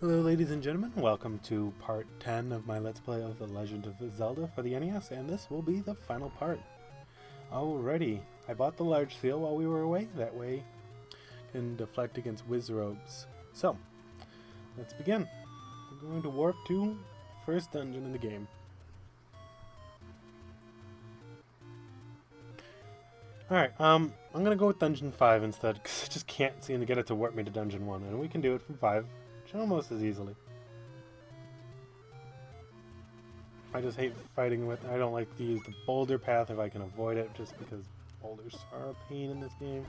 Hello ladies and gentlemen, welcome to part 10 of my Let's Play of The Legend of Zelda for the NES, and this will be the final part. Alrighty, I bought the large seal while we were away, that way I can deflect against Wizrobes. So, let's begin. We're going to warp to first dungeon in the game. Alright, I'm gonna go with Dungeon 5 instead, because I just can't seem to get it to warp me to Dungeon 1, and we can do it from 5, almost as easily. I just hate fighting with... I don't like to use the boulder path if I can avoid it, just because boulders are a pain in this game.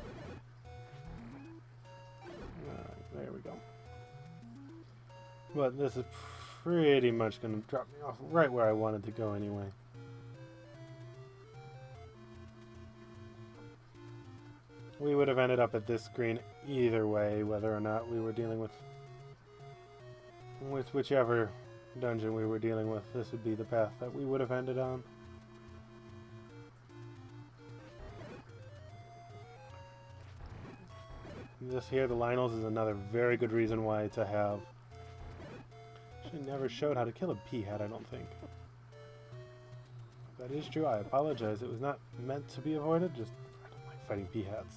There we go. But this is pretty much going to drop me off right where I wanted to go anyway. We would have ended up at this screen either way, whether or not we were dealing with whichever dungeon we were dealing with. This would be the path that we would have ended on. This here, the Lionels, is another very good reason why to have. She never showed how to kill a peahat, I don't think. If that is true, I apologize. It was not meant to be avoided, just I don't like fighting peahats.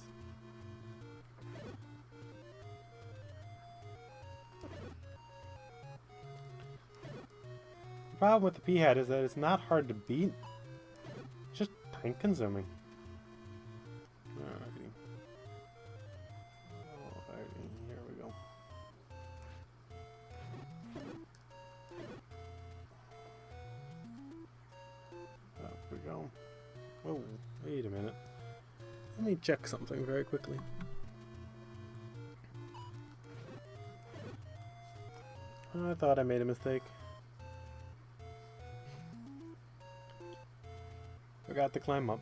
The problem with the peahat is that it's not hard to beat, it's just time consuming. Alrighty. Alrighty, here we go. Up we go. Oh, wait a minute. Let me check something very quickly. I thought I made a mistake. Forgot to climb up.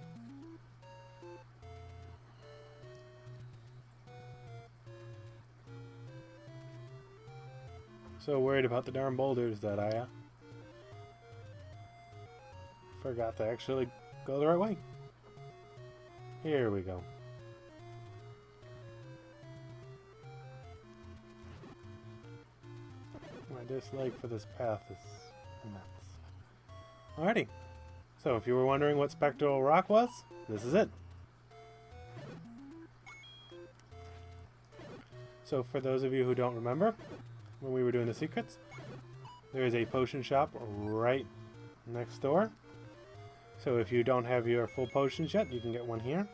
So worried about the darn boulders that I forgot to actually go the right way. Here we go. My dislike for this path is immense. Alrighty. So if you were wondering what Spectral Rock was, this is it. So for those of you who don't remember, when we were doing the secrets, there is a potion shop right next door. So if you don't have your full potions yet, you can get one here.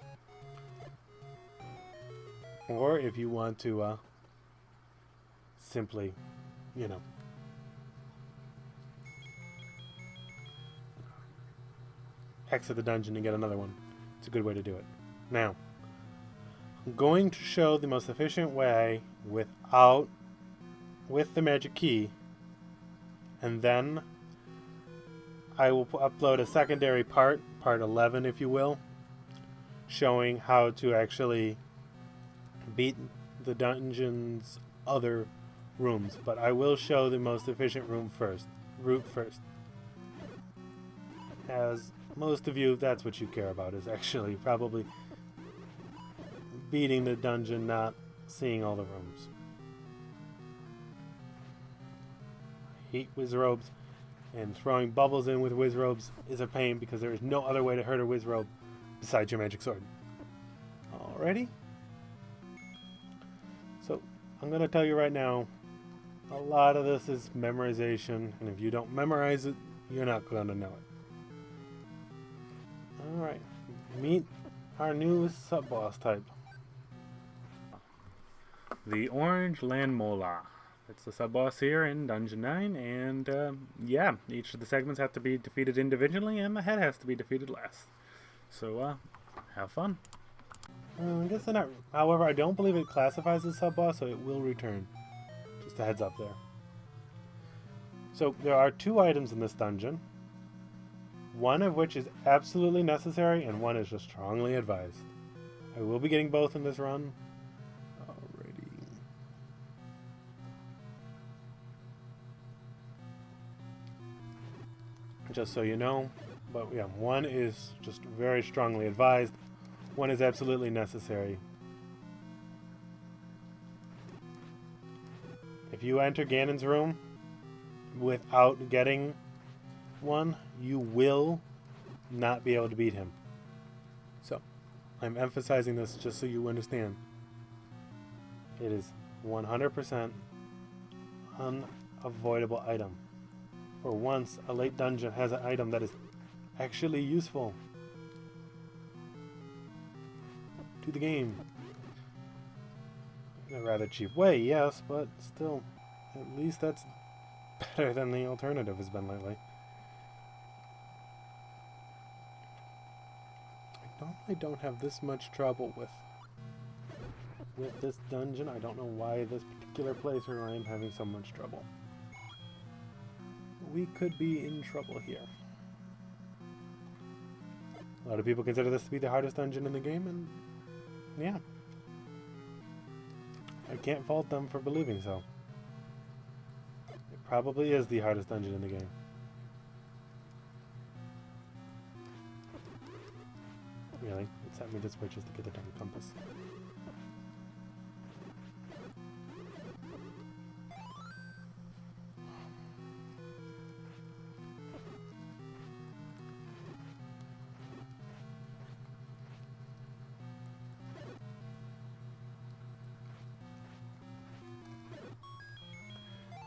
Or if you want to simply, you know, exit the dungeon and get another one. It's a good way to do it. Now, I'm going to show the most efficient way with the magic key, and then I will upload a secondary part 11 if you will, showing how to actually beat the dungeon's other rooms. But I will show the most efficient route first. As most of you, that's what you care about, is actually probably beating the dungeon, not seeing all the rooms. I hate Wizrobes, and throwing bubbles in with Wizrobes is a pain because there is no other way to hurt a Wizrobe besides your magic sword. Alrighty? So, I'm going to tell you right now, a lot of this is memorization, and if you don't memorize it, you're not going to know it. Alright, meet our new sub-boss type. The Orange Landmola. It's the sub-boss here in Dungeon 9, and yeah, each of the segments have to be defeated individually, and the head has to be defeated last. So, have fun. I guess they're not... However, I don't believe it classifies as sub-boss, so it will return. Just a heads up there. So, there are 2 items in this dungeon. One of which is absolutely necessary, and one is just strongly advised. I will be getting both in this run. Alrighty. Just so you know, but yeah, one is just very strongly advised. One is absolutely necessary. If you enter Ganon's room without getting one, you will not be able to beat him. So, I'm emphasizing this just so you understand. It is 100% unavoidable item. For once, a late dungeon has an item that is actually useful to the game. In a rather cheap way, yes, but still, at least that's better than the alternative has been lately. I normally don't have this much trouble with this dungeon. I don't know why this particular playthrough I am having so much trouble. We could be in trouble here. A lot of people consider this to be the hardest dungeon in the game, and yeah. I can't fault them for believing so. It probably is the hardest dungeon in the game. Really? It sent me this way just to get the darn compass.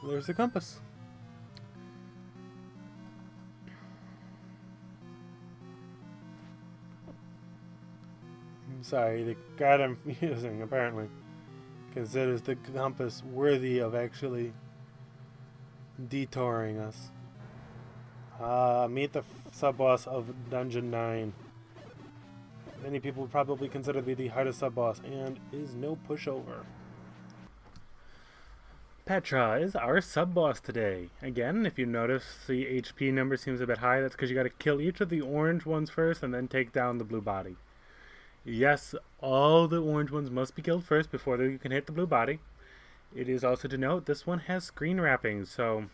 There's the compass. I'm sorry, the guide I'm using apparently considers the compass worthy of actually detouring us. Meet the sub-boss of Dungeon 9. Many people would probably consider to be the hardest sub-boss, and is no pushover. Petra is our sub-boss today. Again, if you notice the HP number seems a bit high, that's because you gotta kill each of the orange ones first and then take down the blue body. Yes, all the orange ones must be killed first before you can hit the blue body. It is also to note, this one has screen wrapping, so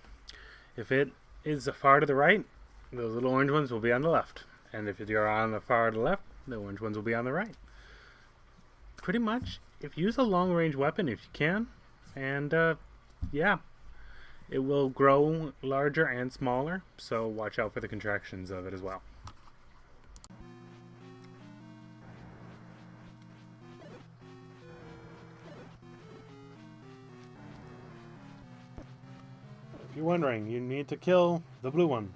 if it is far to the right, those little orange ones will be on the left. And if you're on the far to the left, the orange ones will be on the right. Pretty much, if you use a long-range weapon if you can, and yeah, it will grow larger and smaller, so watch out for the contractions of it as well. If you're wondering, you need to kill the blue one,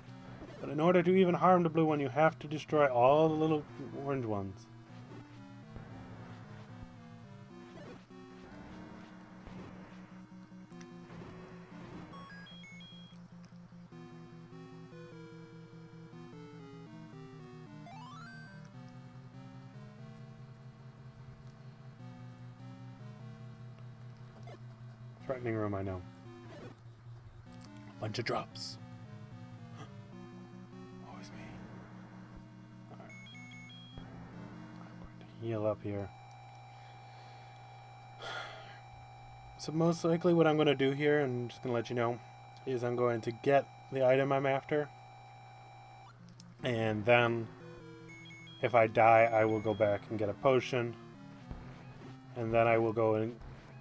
but in order to even harm the blue one, you have to destroy all the little orange ones. Threatening room, I know. Bunch of drops. Always me. Alright. I'm going to heal up here. So most likely what I'm going to do here, and I'm just going to let you know, is I'm going to get the item I'm after. And then, if I die, I will go back and get a potion. And then I will go and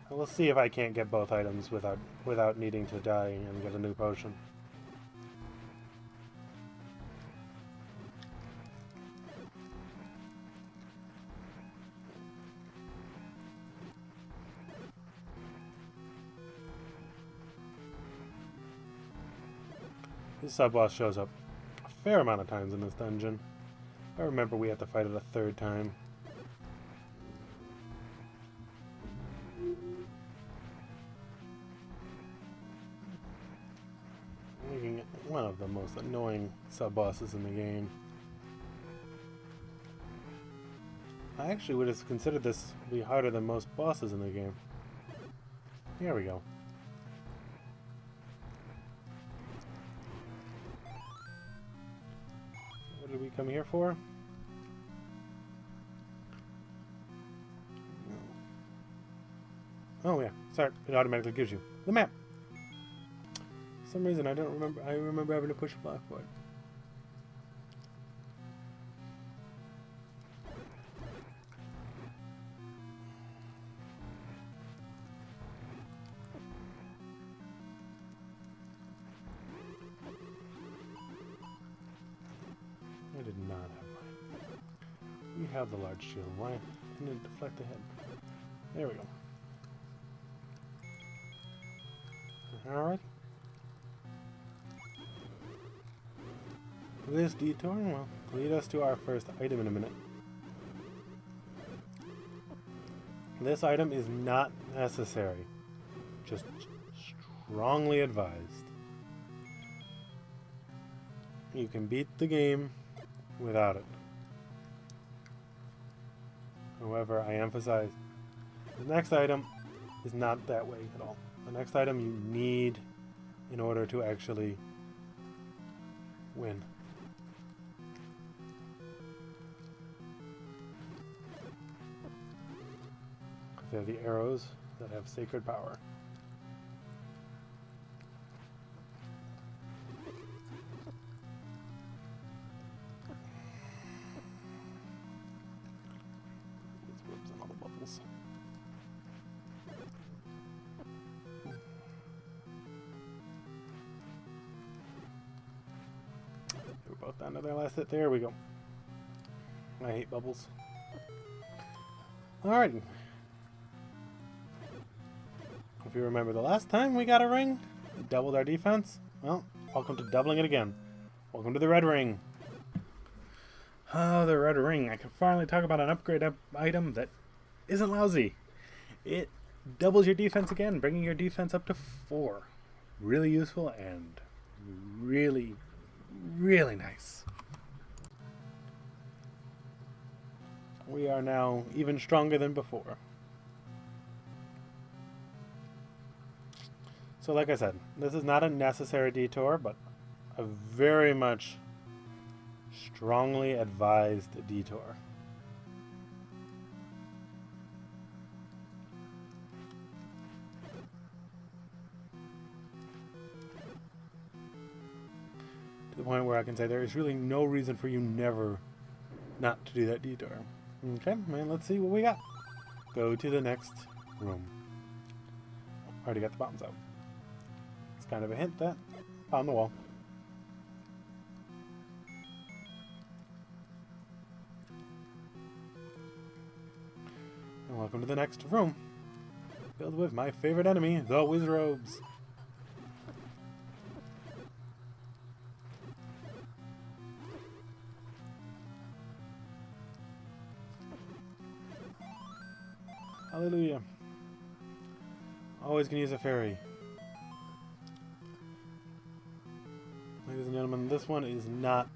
we'll see if I can't get both items without needing to die and get a new potion. This sub-boss shows up a fair amount of times in this dungeon. I remember we had to fight it a third time. Making it one of the most annoying sub-bosses in the game. I actually would have considered this to be harder than most bosses in the game. Here we go. What did we come here for? Oh yeah, sorry, it automatically gives you the map. For some reason I remember having to push a block for it. not have mine. We have the large shield. Why didn't it deflect the head? There we go. Alright. This detour will lead us to our first item in a minute. This item is not necessary, just strongly advised. You can beat the game without it. However, I emphasize, the next item is not that way at all. The next item you need in order to actually win. They're the arrows that have sacred power. These webs and all the bubbles. We're both down to their last hit. There we go. I hate bubbles. Alrighty. If you remember the last time we got a ring, we doubled our defense. Well, welcome to doubling it again. Welcome to the red ring. Oh, the red ring. I can finally talk about an upgrade item that isn't lousy. It doubles your defense again, bringing your defense up to 4. Really useful and really, really nice. We are now even stronger than before. So like I said, this is not a necessary detour, but a very much strongly advised detour. To the point where I can say there is really no reason for you never not to do that detour. Okay, man, let's see what we got. Go to the next room. Already got the bombs out. Kind of a hint that on the wall. And welcome to the next room, filled with my favorite enemy, the Wizrobes. Hallelujah. Always can use a fairy. Ladies and gentlemen, this one is not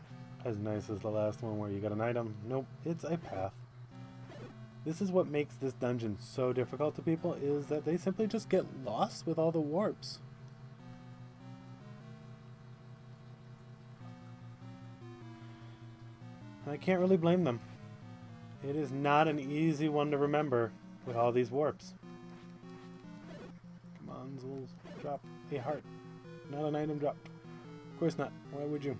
as nice as the last one where you get an item. Nope, it's a path. This is what makes this dungeon so difficult to people, is that they simply just get lost with all the warps. I can't really blame them. It is not an easy one to remember with all these warps. Come on, Zools, drop a heart. Not an item dropped. Of course not. Why would you?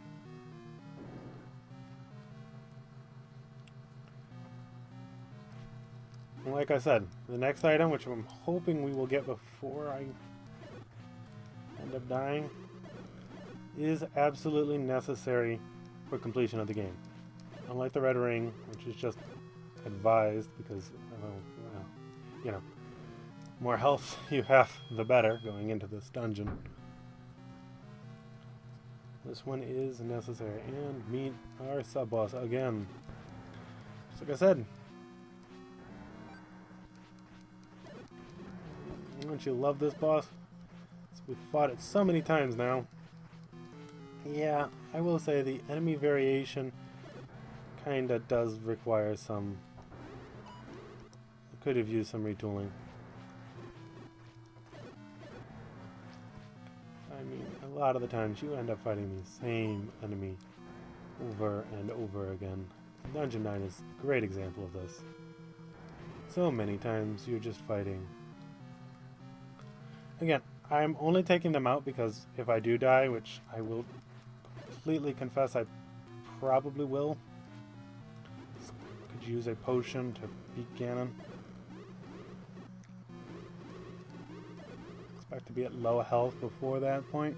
And like I said, the next item, which I'm hoping we will get before I end up dying, is absolutely necessary for completion of the game. Unlike the red ring, which is just advised because, you know, more health you have, the better going into this dungeon. This one is necessary. And meet our sub-boss again. Just like I said. Don't you love this boss? We've fought it so many times now. Yeah, I will say the enemy variation kinda does require some... could have used some retooling. I mean, a lot of the times you end up fighting the same enemy over and over again. Dungeon 9 is a great example of this. So many times you're just fighting. Again, I'm only taking them out because if I do die, which I will completely confess I probably will, could use a potion to beat Ganon. Expect to be at low health before that point.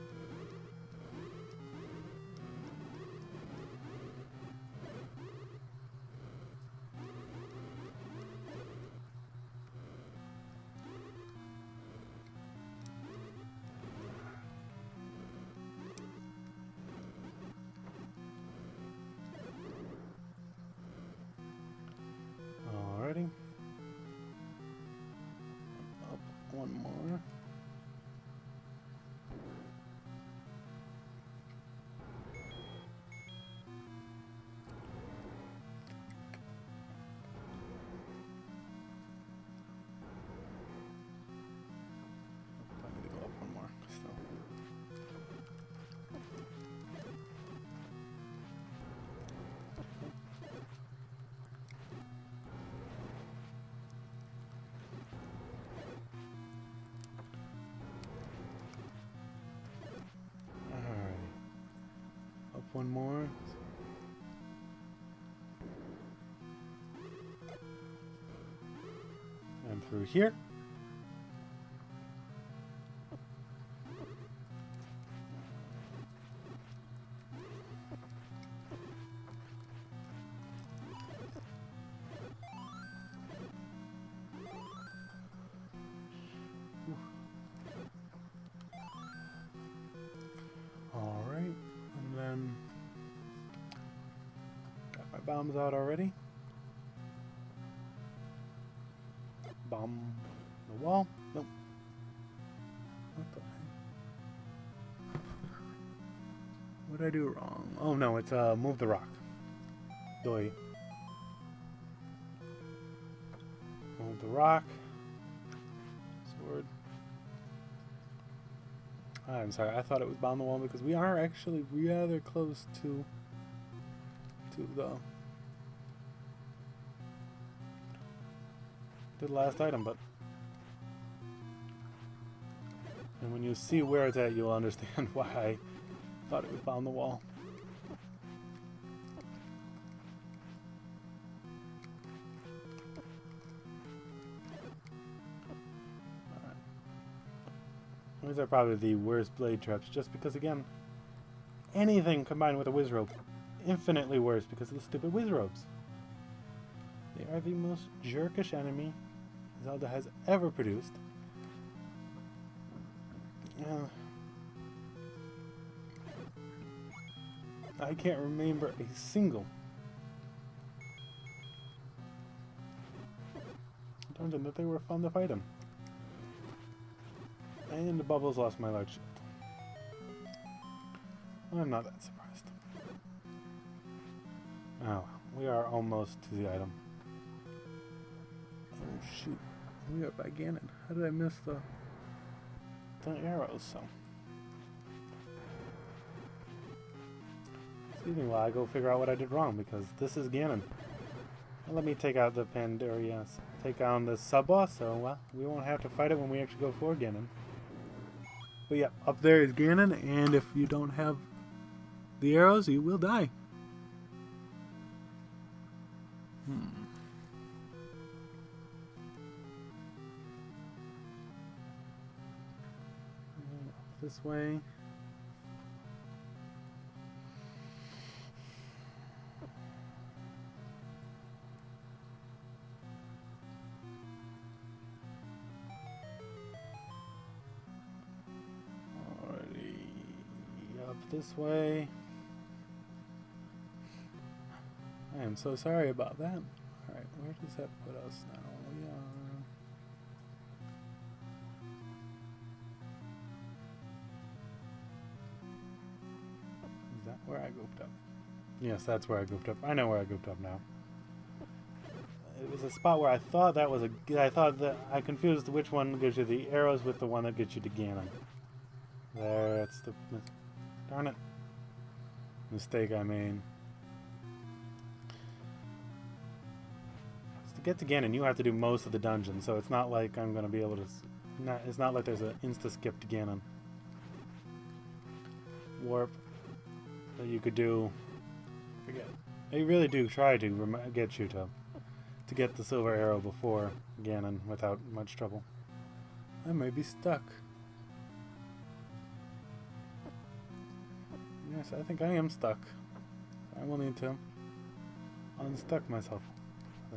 one more. And through here. Alright, and then got my bombs out already. Bomb the wall. Nope. What the heck? What did I do wrong? Oh no, it's move the rock. Doi. Move the rock. Sword. I'm sorry, I thought it was bomb the wall because we are actually rather close to the last item, but and when you see where it's at, you'll understand why I thought it was bomb the wall. These are probably the worst blade traps, just because, again, anything combined with a whiz rope, infinitely worse because of the stupid whiz ropes. They are the most jerkish enemy Zelda has ever produced. I can't remember a single dungeon that they were fun to fight in. And the bubbles lost my large shield. I'm not that surprised. Oh, we are almost to the item. Oh shoot, we are by Ganon. How did I miss the arrows? So, excuse me while I go figure out what I did wrong, because this is Ganon. Well, let me take out the Pandarias. Take on the sub-boss, so well, we won't have to fight it when we actually go for Ganon. But yeah, up there is Ganon, and if you don't have the arrows, you will die. This way. This way. I am so sorry about that. Alright, where does that put us now? We are... Is that where I goofed up? Yes, that's where I goofed up. I know where I goofed up now. It was a spot where I thought that was I confused which one gives you the arrows with the one that gets you to Ganon. There, it's the... Darn it. Mistake I made. To get to Ganon, you have to do most of the dungeon, so it's not like I'm going to be able to... it's not like there's an insta-skip to Ganon. Warp that you could do... Forget. They really do try to get you to get the silver arrow before Ganon without much trouble. I may be stuck. Yes, I think I am stuck. I will need to unstuck myself.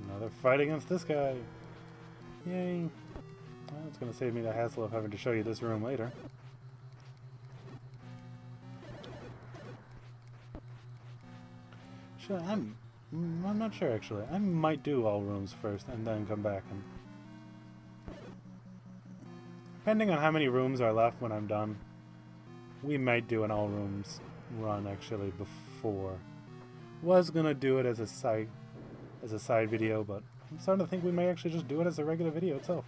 Another fight against this guy. Yay. Well, it's going to save me the hassle of having to show you this room later. Sure, I'm not sure actually. I might do all rooms first and then come back and... Depending on how many rooms are left when I'm done, we might do an all rooms run actually before. Was gonna do it as a side video, but I'm starting to think we may actually just do it as a regular video itself.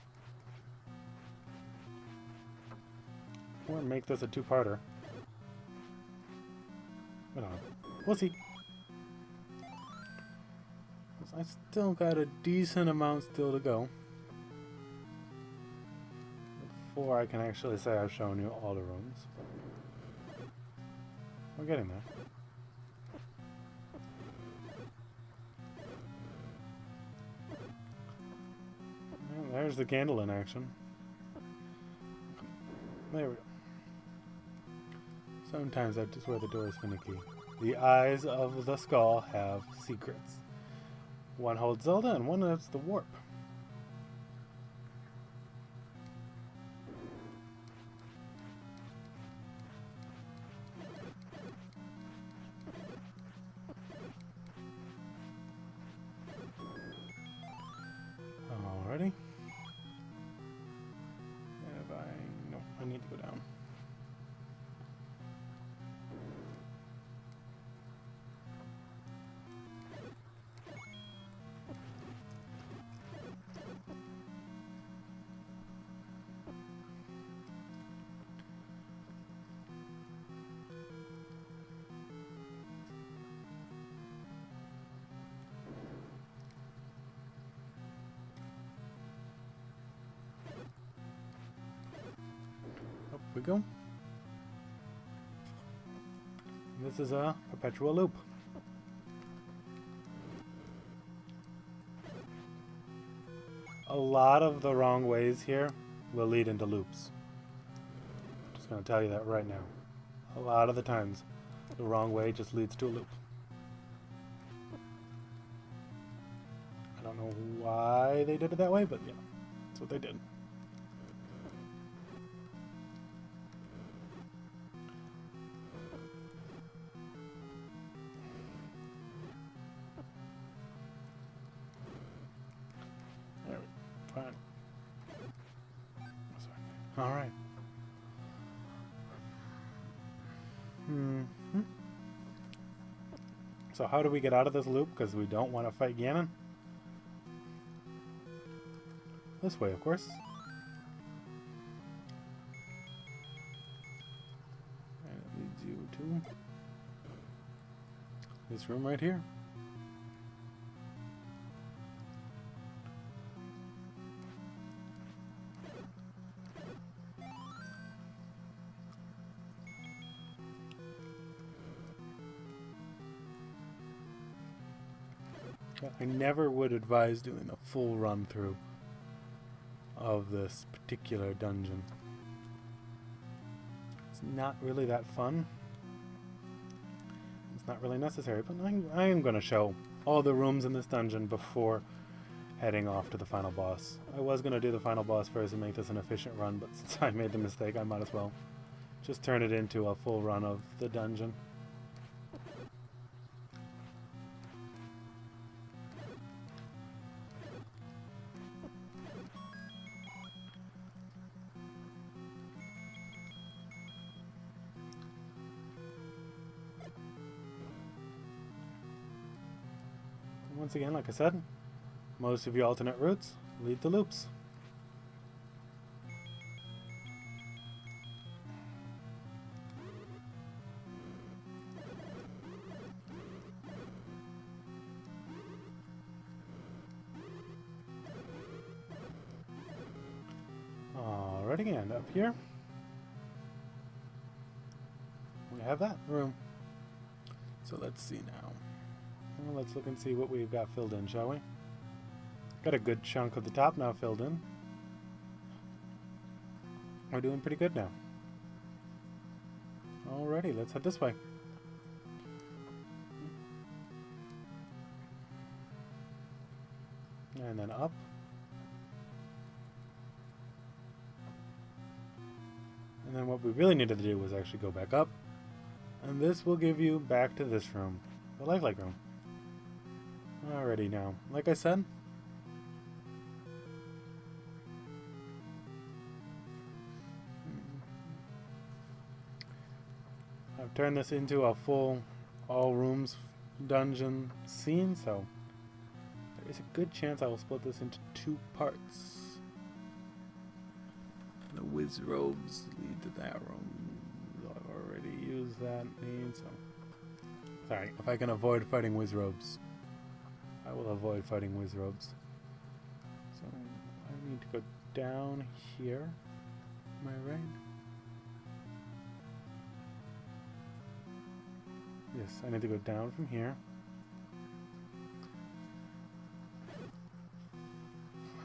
Or make this a two-parter. I don't know. We'll see. I still got a decent amount still to go before I can actually say I've shown you all the rooms. We're getting there. There's the candle in action. There we go. Sometimes that's just where the door is finicky. The eyes of the skull have secrets. One holds Zelda and one holds the warp. Alrighty. No, I need to go down. Up we go. This is a perpetual loop. A lot of the wrong ways here will lead into loops. Just gonna tell you that right now. A lot of the times, the wrong way just leads to a loop. I don't know why they did it that way, but yeah, that's what they did. Fine. All right. So how do we get out of this loop? Because we don't want to fight Ganon. This way, of course. And it leads you to this room right here. I never would advise doing a full run through of this particular dungeon. It's not really that fun. It's not really necessary, but I am going to show all the rooms in this dungeon before heading off to the final boss. I was going to do the final boss first and make this an efficient run, but since I made the mistake, I might as well just turn it into a full run of the dungeon. Once again, like I said, most of your alternate routes lead to loops. Alrighty, and up here we have that room. So let's see now. Well, let's look and see what we've got filled in, shall we? Got a good chunk of the top now filled in. We're doing pretty good now. Alrighty, let's head this way. And then up. And then what we really needed to do was actually go back up. And this will give you back to this room, the lifelike room. Alrighty now, like I said, I've turned this into a full all rooms dungeon scene, so there is a good chance I will split this into 2 parts. The whiz robes lead to that room. I've already used that need, so sorry, if I can avoid fighting whiz robes, I will avoid fighting whiz robes. So I need to go down here. Am I right? Yes, I need to go down from here.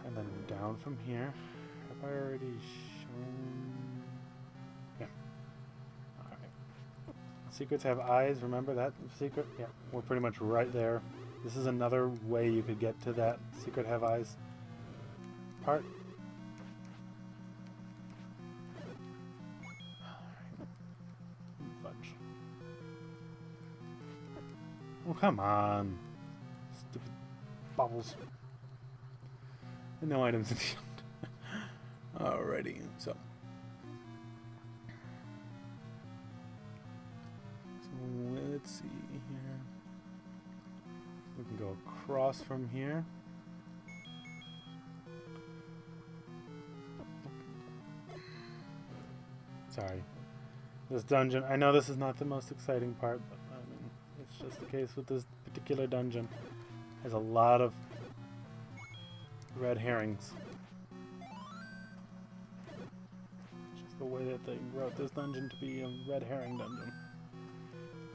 And then down down from here. Have I already shown? Yeah. Alright. Secrets have eyes, remember that secret? Yeah, we're pretty much right there. This is another way you could get to that secret have eyes part. Fudge. Oh, come on. Stupid bubbles. And no items in the end. Alrighty, so. Let's see here. We can go across from here. Sorry. This dungeon, I know this is not the most exciting part, but I mean, it's just the case with this particular dungeon. It has a lot of red herrings. Just the way that they wrote this dungeon to be a red herring dungeon.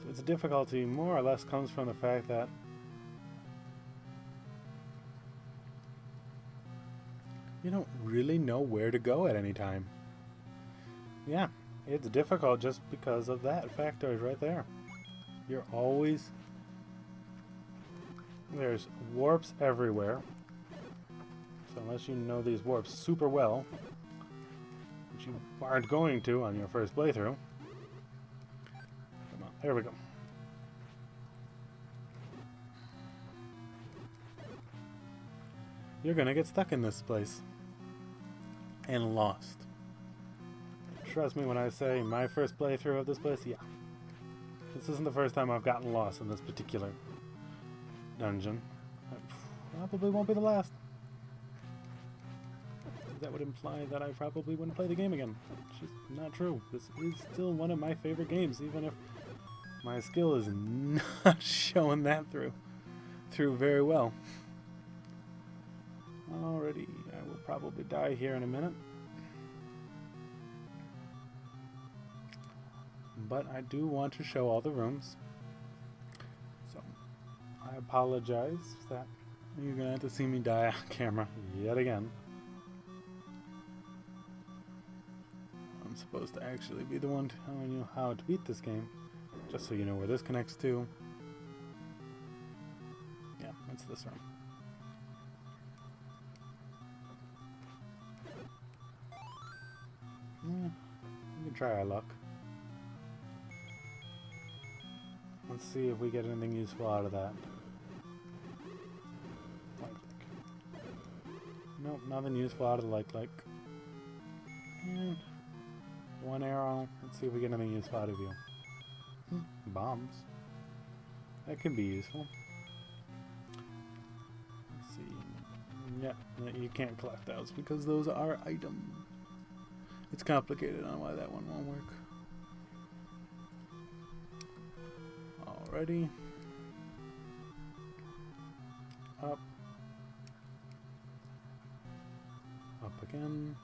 So its difficulty more or less comes from the fact that you don't really know where to go at any time. Yeah, it's difficult just because of that factor right there. You're always... There's warps everywhere. So unless you know these warps super well, which you aren't going to on your first playthrough. Come on, there we go. You're gonna get stuck in this place. And lost. Trust me when I say my first playthrough of this place, yeah. This isn't the first time I've gotten lost in this particular dungeon. Probably won't be the last. That would imply that I probably wouldn't play the game again. It's just not true. This is still one of my favorite games, even if my skill is not showing that through very well. Alrighty, I will probably die here in a minute. But I do want to show all the rooms. So, I apologize that you're going to have to see me die on camera yet again. I'm supposed to actually be the one telling you how to beat this game. Just so you know where this connects to. Yeah, it's this room. We can try our luck. Let's see if we get anything useful out of that. Like. Nope, nothing useful out of the like. And one arrow. Let's see if we get anything useful out of you. Bombs. That could be useful. Let's see. Yeah, you can't collect those because those are items. It's complicated on why that one won't work. Alrighty. Up. Up again.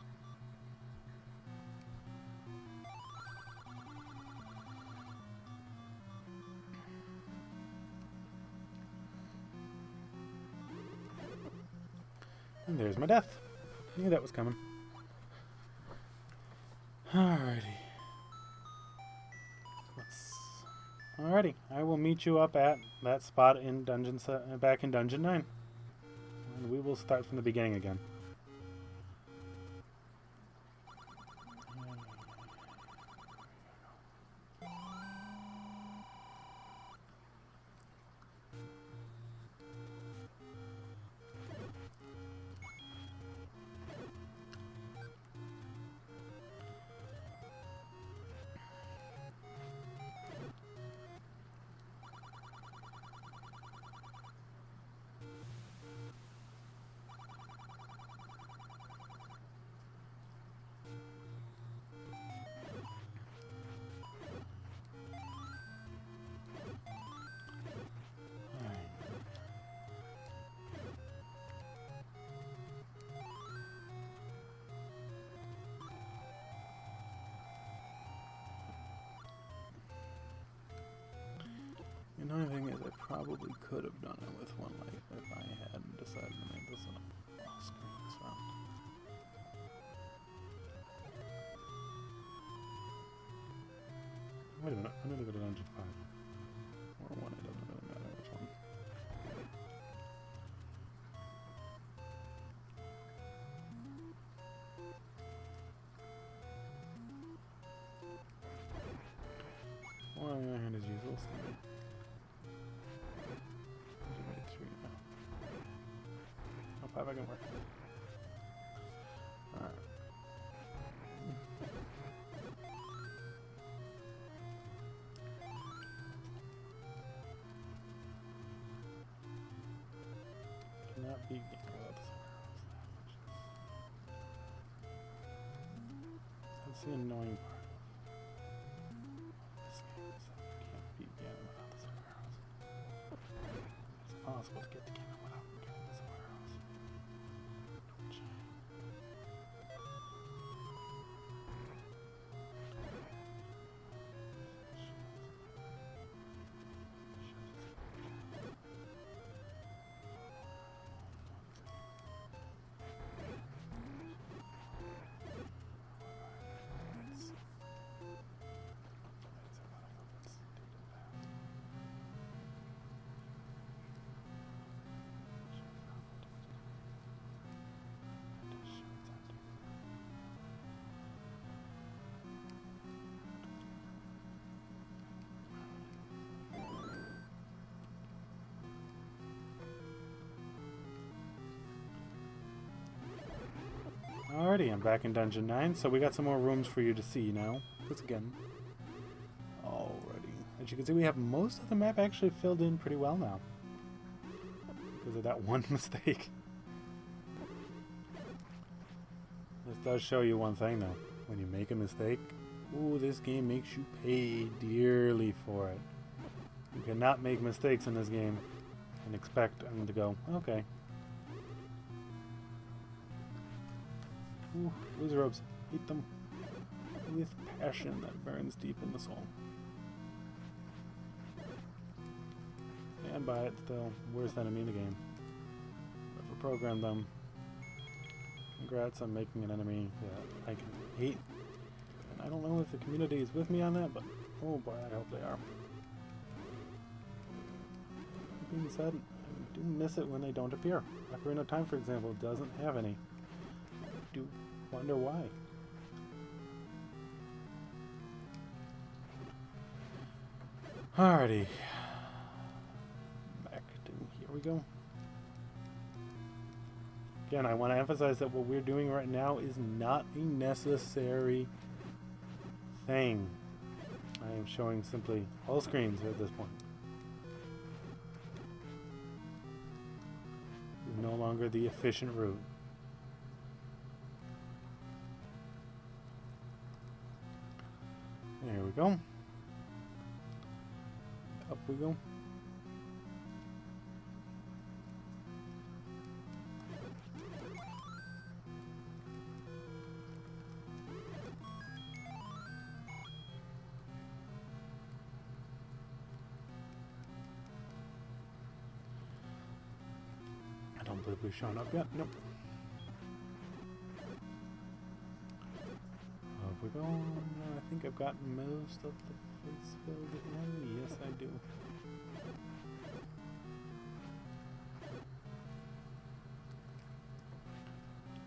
And there's my death. Knew that was coming. Alrighty. Alrighty, I will meet you up at that spot in back in Dungeon 9. And we will start from the beginning again. The annoying thing is I probably could have done it with one life if I hadn't decided to make this a screen this round. Wait a minute, I need to go to dungeon 5. Or 1, it doesn't really matter which one. Well, my hand is useless. Oh, 5 I can work. Alright. Cannot be without the That's the annoying part. This game is that you can't beat Ganon without the arrows. It's impossible to get to Ganon without getting the arrows. Alrighty, I'm back in Dungeon 9, so we got some more rooms for you to see now. Because again, already. As you can see, we have most of the map actually filled in pretty well now. Because of that one mistake. This does show you one thing though. When you make a mistake, ooh, this game makes you pay dearly for it. You cannot make mistakes in this game and expect them to go, okay. Ooh, wizard robes. Hate them with passion that burns deep in the soul. Stand by it still. Worst enemy in the game. Whoever programmed them. Congrats on making an enemy that I can hate. And I don't know if the community is with me on that, but oh boy, I hope they are. That being said, I do miss it when they don't appear. Ocarina of Time, for example, doesn't have any. I do wonder why. Alrighty. Back to here we go. Again, I want to emphasize that what we're doing right now is not a necessary thing. I am showing simply all screens at this point. It's no longer the efficient route. There we go. Up we go. I don't believe we've shown up yet. Nope. Up we go. I think I've got most of the face filled in. Yes, I do.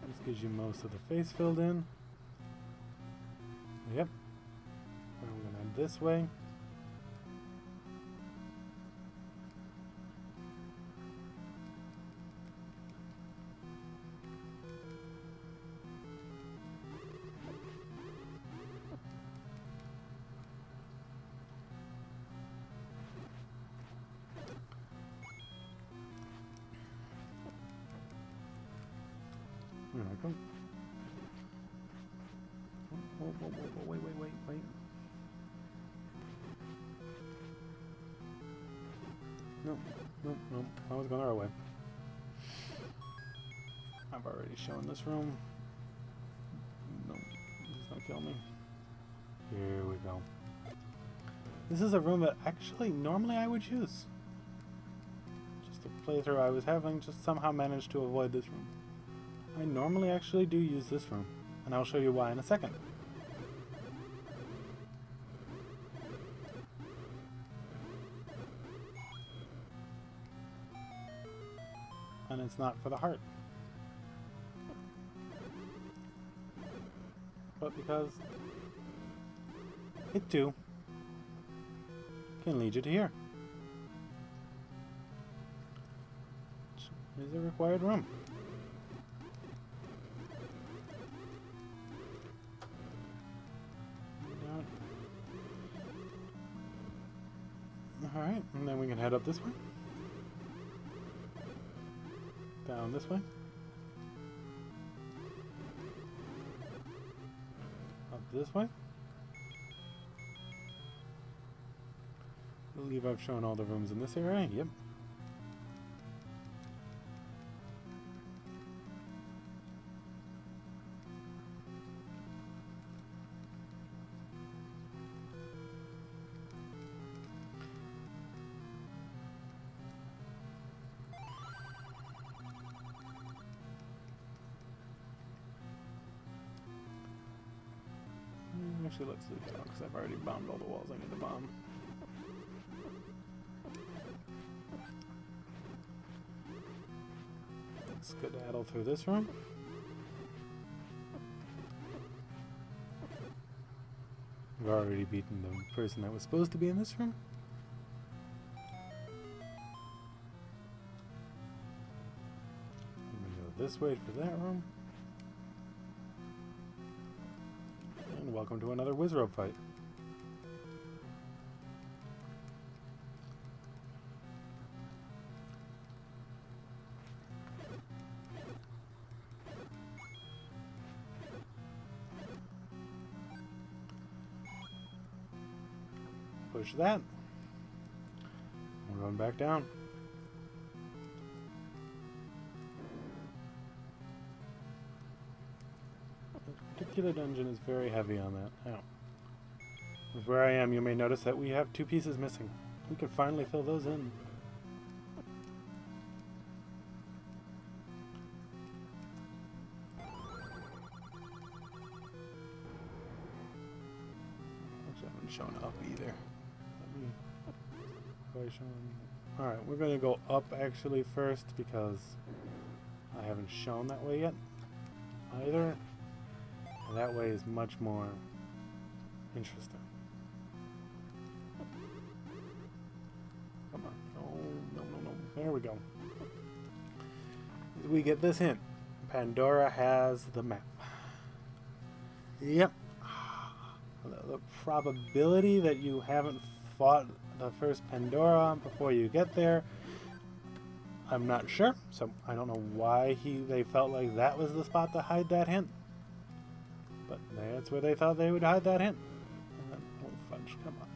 This gives you most of the face filled in. Yep. We're going to end this way. There we go. Whoa, wait. No. I was going our way. I've already shown this room. No, please don't kill me. Here we go. This is a room that actually normally I would use. Just a playthrough I was having, just somehow managed to avoid this room. I normally actually do use this room, and I'll show you why in a second. and it's not for the heart. But because it too can lead you to here. Which is a required room. Alright, and then we can head up this way. Down this way. Up this way. I believe I've shown all the rooms in this area. Yep. Actually, let's leave it out because I've already bombed all the walls I need to bomb. Let's skedaddle through this room. We've already beaten the person that was supposed to be in this room. I'm gonna go this way for that room. And welcome to another Wizrobe fight. Push that. We're going back down. This particular dungeon is very heavy on that. Now, with where I am, you may notice that we have 2 pieces missing. We can finally fill those in. Which I haven't shown up either. Alright, we're going to go up actually first because I haven't shown that way yet either. And that way is much more interesting. Come on. No. There we go. We get this hint. Pandora has the map. Yep. The probability that you haven't fought the first Pandora before you get there, I'm not sure. So I don't know why they felt like that was the spot to hide that hint. But that's where they thought they would hide that hint. Oh fudge, come on.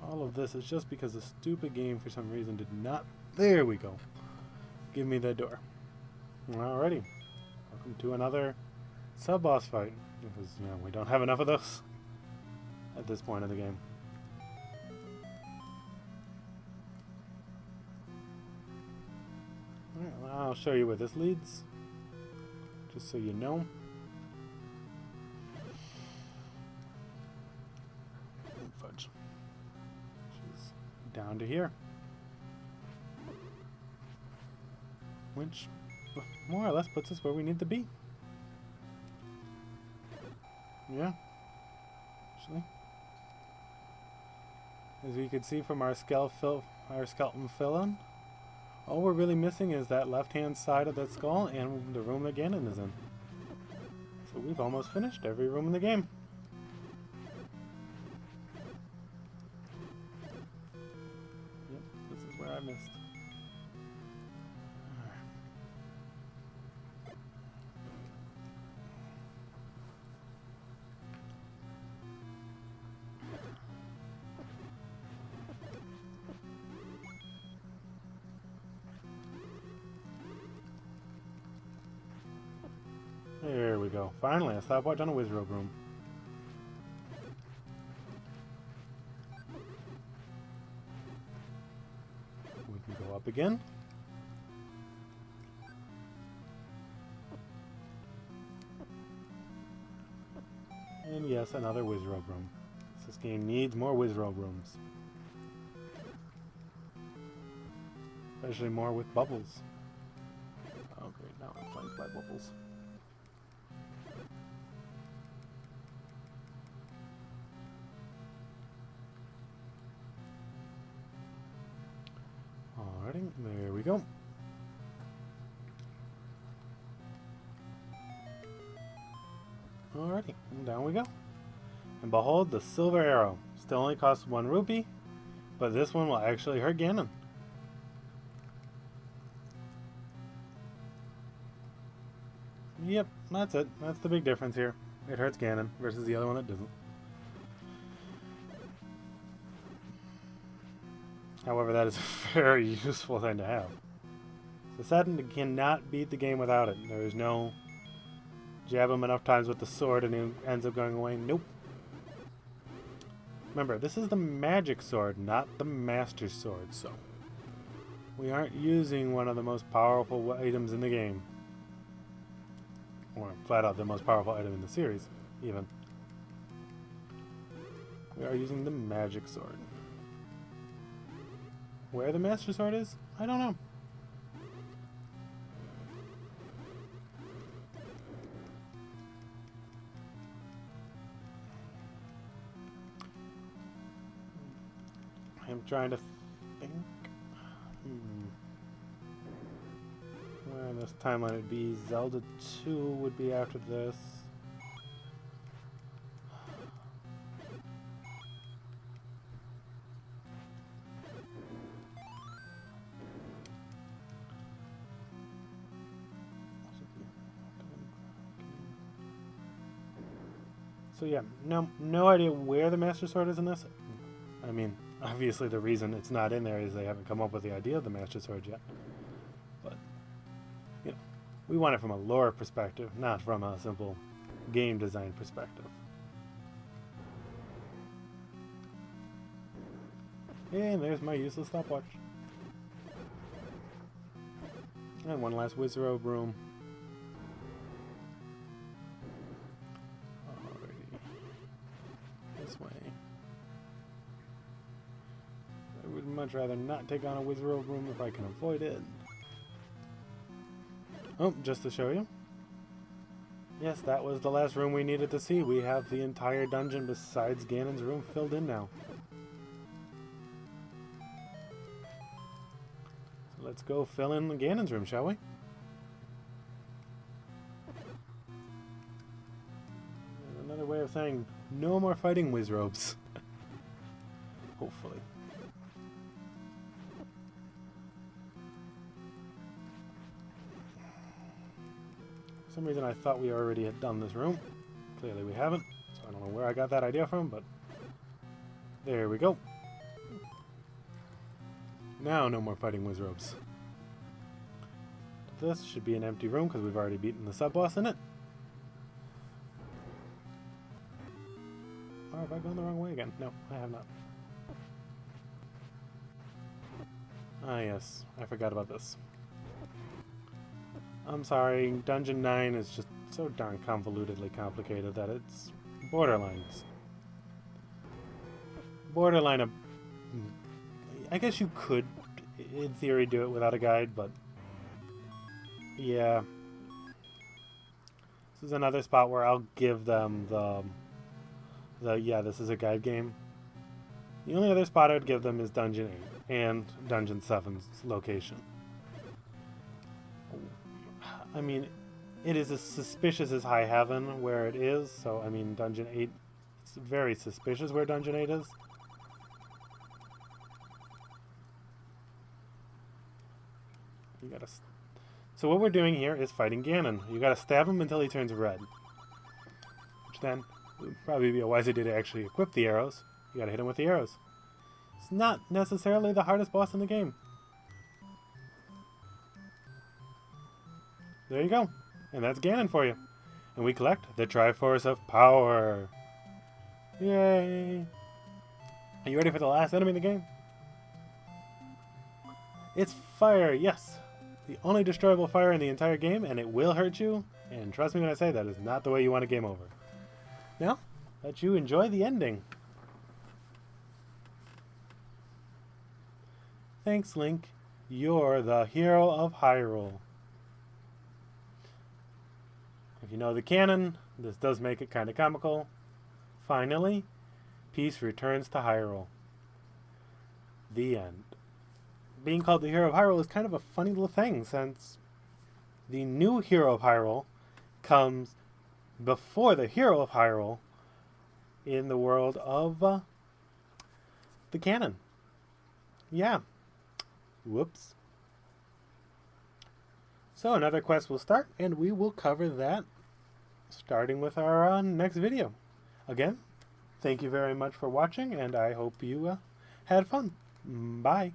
All of this is just because the stupid game for some reason did not... There we go. Give me the door. Alrighty. Welcome to another sub-boss fight. Because, we don't have enough of those at this point of the game. Alright, well, I'll show you where this leads. Just so you know. Fudge. She's down to here. Which more or less puts us where we need to be. Yeah. Actually. As we can see from our skeleton fill-in, all we're really missing is that left-hand side of that skull and the room that Ganon is in. So we've almost finished every room in the game. Yep, this is where I missed. There we go. Finally, a stopwatch on a Wizrobe room. We can go up again. And yes, another Wizrobe room. This game needs more Wizrobe rooms. especially more with bubbles. Oh great, now I'm flanked by bubbles. Alrighty, there we go. Alrighty, and down we go. And behold, the silver arrow. Still only costs 1 rupee, but this one will actually hurt Ganon. Yep, that's it. That's the big difference here. It hurts Ganon versus the other one that doesn't. However, that is a very useful thing to have. So Saturn cannot beat the game without it. There is no jab him enough times with the sword and he ends up going away. Nope. Remember, this is the magic sword, not the master sword, so we aren't using one of the most powerful items in the game. Or flat out the most powerful item in the series, even. We are using the magic sword. Where the master sword is? I don't know. I'm trying to think. Where in this timeline it'd be Zelda 2 would be after this. So yeah, no idea where the Master Sword is in this. I mean, obviously the reason it's not in there is they haven't come up with the idea of the Master Sword yet. But, you know, we want it from a lore perspective, not from a simple game design perspective. And there's my useless stopwatch. And one last Wizrobe room. Alrighty. This way. I would much rather not take on a Wizrobe room if I can avoid it. Oh, just to show you. Yes, that was the last room we needed to see. We have the entire dungeon besides Ganon's room filled in now. So let's go fill in Ganon's room, shall we? And another way of saying no more fighting Wizrobes. Hopefully. For some reason I thought we already had done this room. Clearly we haven't, so I don't know where I got that idea from, but there we go. Now no more fighting Wizrobes. This should be an empty room because we've already beaten the sub-boss in it. Or have I gone the wrong way again? No, I have not. Ah yes, I forgot about this. I'm sorry, Dungeon 9 is just so darn convolutedly complicated that it's borderline. I guess you could, in theory, do it without a guide, but yeah. This is another spot where I'll give them the yeah, this is a guide game. The only other spot I would give them is Dungeon 8 and Dungeon 7's location. I mean, it is as suspicious as High Heaven where it is, so I mean, Dungeon 8, it's very suspicious where Dungeon 8 is. You gotta. So what we're doing here is fighting Ganon. You gotta stab him until he turns red. Which then would probably be a wise idea to actually equip the arrows. You gotta hit him with the arrows. It's not necessarily the hardest boss in the game. There you go. And that's Ganon for you. And we collect the Triforce of Power. Yay! Are you ready for the last enemy in the game? It's fire, yes! The only destroyable fire in the entire game, and it will hurt you. And trust me when I say that is not the way you want a game over. Now, let you enjoy the ending. Thanks, Link. You're the hero of Hyrule. If you know the canon, this does make it kind of comical. Finally, peace returns to Hyrule. The end. Being called the hero of Hyrule is kind of a funny little thing, since the new hero of Hyrule comes before the hero of Hyrule in the world of the canon. Yeah. Whoops. So another quest will start, and we will cover that starting with our next video. Again, thank you very much for watching, and I hope you had fun. Bye.